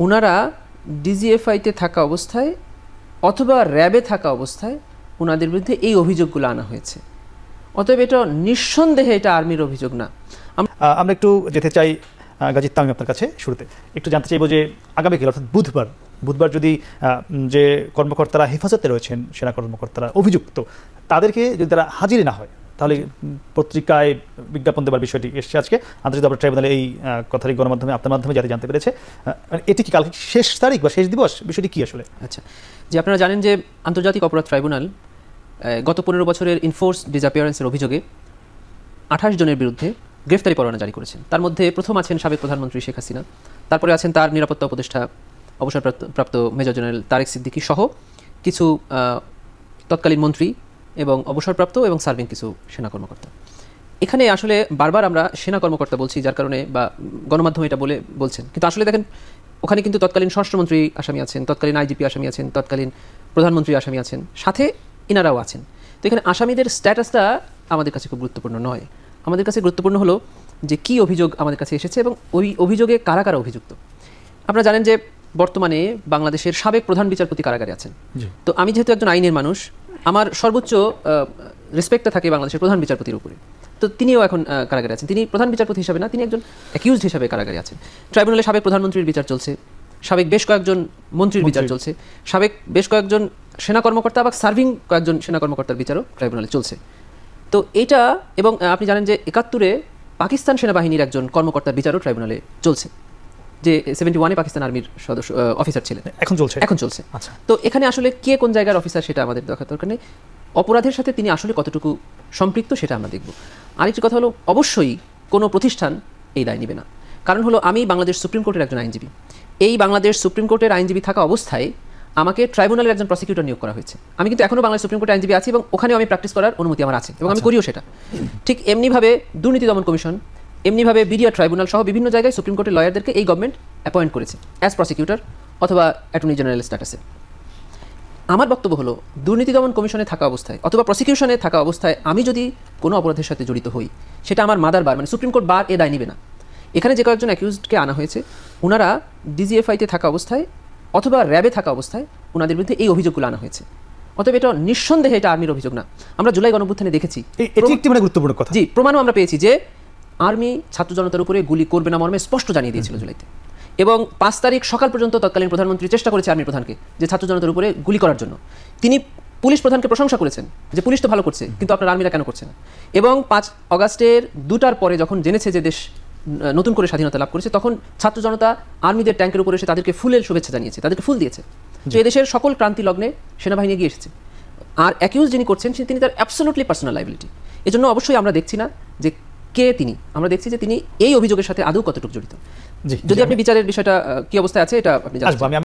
ওনারা ডিজিএফআইতে থাকা অবস্থায় অথবা র্যাবে থাকা অবস্থায় ওনাদের বিরুদ্ধে এই অভিযোগগুলো আনা হয়েছে। অতএব এটা নিঃসন্দেহে এটা আর্মির অভিযোগ না। আমরা একটু যেতে চাই গাজী তামিম আপনার কাছে। শুরুতে একটু জানতে চাইব যে আগামীকাল অর্থাৎ বুধবার যদি যে কর্মকর্তারা হেফাজতে রয়েছেন, সেনা কর্মকর্তারা অভিযুক্ত, তাদেরকে যদি তারা হাজির না হয়, তাহলে পত্রিকায় বিজ্ঞাপন দেওয়ার বিষয়টি এসছে আজকে আন্তর্জাতিক অপরাধ ট্রাইব্যুনালে। এই কথাটি গণমাধ্যমে আপনার মাধ্যমে যাতে জানতে পেরেছে, এটি কি কালকে শেষ তারিখ বা শেষ দিবস, বিষয়টি কি আসলে? আচ্ছা, যে আপনারা জানেন যে আন্তর্জাতিক অপরাধ ট্রাইব্যুনাল গত 15 বছরের ইনফোর্স ডিসঅ্যাপিয়ারেন্সের অভিযোগে 28 জনের বিরুদ্ধে গ্রেফতারি পরোয়ানা জারি করেছেন। তার মধ্যে প্রথম আছেন সাবেক প্রধানমন্ত্রী শেখ হাসিনা, তারপরে আছেন তার নিরাপত্তা উপদেষ্টা অবসরপ্রাপ্ত মেজর জেনারেল তারেক সিদ্দিকী সহ কিছু তৎকালীন মন্ত্রী এবং অবসরপ্রাপ্ত এবং সার্ভিং কিছু সেনা কর্মকর্তা। এখানে আসলে বারবার আমরা সেনা কর্মকর্তা বলছি, যার কারণে বা গণমাধ্যম এটা বলছেন, কিন্তু আসলে দেখেন ওখানে কিন্তু তৎকালীন স্বরাষ্ট্রমন্ত্রী আসামি আছেন, তৎকালীন আইজিপি আসামি আছেন, তৎকালীন প্রধানমন্ত্রী আসামি আছেন, সাথে ইনারাও আছেন। তো এখানে আসামিদের স্ট্যাটাসটা আমাদের কাছে খুব গুরুত্বপূর্ণ নয়। আমাদের কাছে গুরুত্বপূর্ণ হলো যে কি অভিযোগ আমাদের কাছে এসেছে এবং ওই অভিযোগে কারা কারা অভিযুক্ত। আপনারা জানেন যে বর্তমানে বাংলাদেশের সাবেক প্রধান বিচারপতি কারাগারে আছেন। তো আমি যেহেতু একজন আইনের মানুষ, আমার সর্বোচ্চ রেসপেক্টটা থাকে বাংলাদেশের প্রধান বিচারপতির উপরে। তো তিনিও এখন কারাগারে আছেন। তিনি প্রধান বিচারপতি হিসাবে না, তিনি একজন অ্যাকিউজড হিসাবে কারাগারে আছেন। ট্রাইব্যুনালে সাবেক প্রধানমন্ত্রীর বিচার চলছে, সাবেক বেশ কয়েকজন মন্ত্রীর বিচার চলছে, সাবেক বেশ কয়েকজন সেনা কর্মকর্তা বা সার্ভিং কয়েকজন সেনা কর্মকর্তার বিচারও ট্রাইব্যুনালে চলছে। তো এটা, এবং আপনি জানেন যে 71-এ পাকিস্তান সেনাবাহিনীর একজন কর্মকর্তার বিচারও ট্রাইব্যুনালে চলছে, যে 71-এ পাকিস্তান আর্মির সদস্য অফিসার ছিলেন, এখন চলছে। আচ্ছা, তো এখানে আসলে কে কোন জায়গার অফিসার সেটা আমাদের দেখার দরকার নেই, অপরাধের সাথে তিনি আসলে কতটুকু সম্পৃক্ত সেটা আমরা দেখব। আরেকটি কথা হলো, অবশ্যই কোনো প্রতিষ্ঠান এই দায় নেবে না। কারণ হলো, আমি বাংলাদেশ সুপ্রিম কোর্টের একজন আইনজীবী। এই বাংলাদেশ সুপ্রিম কোর্টের আইনজীবী থাকা অবস্থায় আমাকে ট্রাইব্যুনালের একজন প্রসিকিউটর নিয়োগ করা হয়েছে। আমি কিন্তু এখনও বাংলাদেশ সুপ্রিম কোর্টের আইনজীবী আছি এবং ওখানেও আমি প্র্যাকটিস করার অনুমতি আমার আছে এবং আমি করিও সেটা। ঠিক এমনিভাবে দুর্নীতি দমন কমিশন, এমনিভাবে বিডিআর ট্রাইব্যুনাল সহ বিভিন্ন জায়গায় সুপ্রিম কোর্টের লয়ারদেরকে এই গভর্নমেন্ট অ্যাপয়েন্ট করেছে অ্যাজ প্রসিকিউটর অথবা অ্যাটর্নি জেনারেল স্ট্যাটাসে। আমার বক্তব্য হলো, দুর্নীতি দমন কমিশনে থাকা অবস্থায় অথবা প্রসিকিউশনে থাকা অবস্থায় আমি যদি কোনো অপরাধের সাথে জড়িত হই, সেটা আমার মাদার বার, মানে সুপ্রিম কোর্ট বার এ দায় নেবে না। এখানে যে কয়েকজন অ্যাকিউজডকে আনা হয়েছে, ওনারা ডিজিএফআইতে থাকা অবস্থায় অথবা র্যাবে থাকা অবস্থায় ওনাদের বিরুদ্ধে এই অভিযোগগুলো আনা হয়েছে। অতএব এটা নিঃসন্দেহে এটা আর্মির অভিযোগ না। আমরা জুলাই গণঅভ্যুত্থানে দেখেছি, এটি একটি মানে গুরুত্বপূর্ণ কথা। জি, প্রমাণও আমরা পেয়েছি যে আর্মি ছাত্র জনতার উপরে গুলি করবে না মর্মে স্পষ্ট জানিয়ে দিয়েছিল জুলাইতে, এবং 5 তারিখ সকাল পর্যন্ত তৎকালীন প্রধানমন্ত্রী চেষ্টা করেছে আর্মির প্রধানকে যে ছাত্র জনতার উপরে গুলি করার জন্য। তিনি পুলিশ প্রধানকে প্রশংসা করেছেন যে পুলিশ তো ভালো করছে, কিন্তু আপনার আর্মিরা কেন করছে না। এবং 5 অগাস্টের 2টার পরে যখন জেনেছে যে দেশ নতুন করে স্বাধীনতা লাভ করেছে, তখন ছাত্র জনতা আর্মিদের ট্যাঙ্কের উপরে এসে তাদেরকে ফুলের শুভেচ্ছা জানিয়েছে, তাদেরকে ফুল দিয়েছে। যে দেশের সকল ক্রান্তি লগ্নে সেনাবাহিনী এগিয়ে এসেছে। আর অ্যাকিউজ যিনি করছেন তিনি তার অ্যাবসলিউটলি পার্সোনাল লাইবিলিটি। এজন্য অবশ্যই আমরা দেখছি না যে কে তিনি, আমরা দেখছি যে তিনি এই অভিযোগের সাথে আদৌ কতটুকু জড়িত। যদি আপনি বিচারের বিষয়টা কি অবস্থায় আছে এটা আপনি জানতে চান।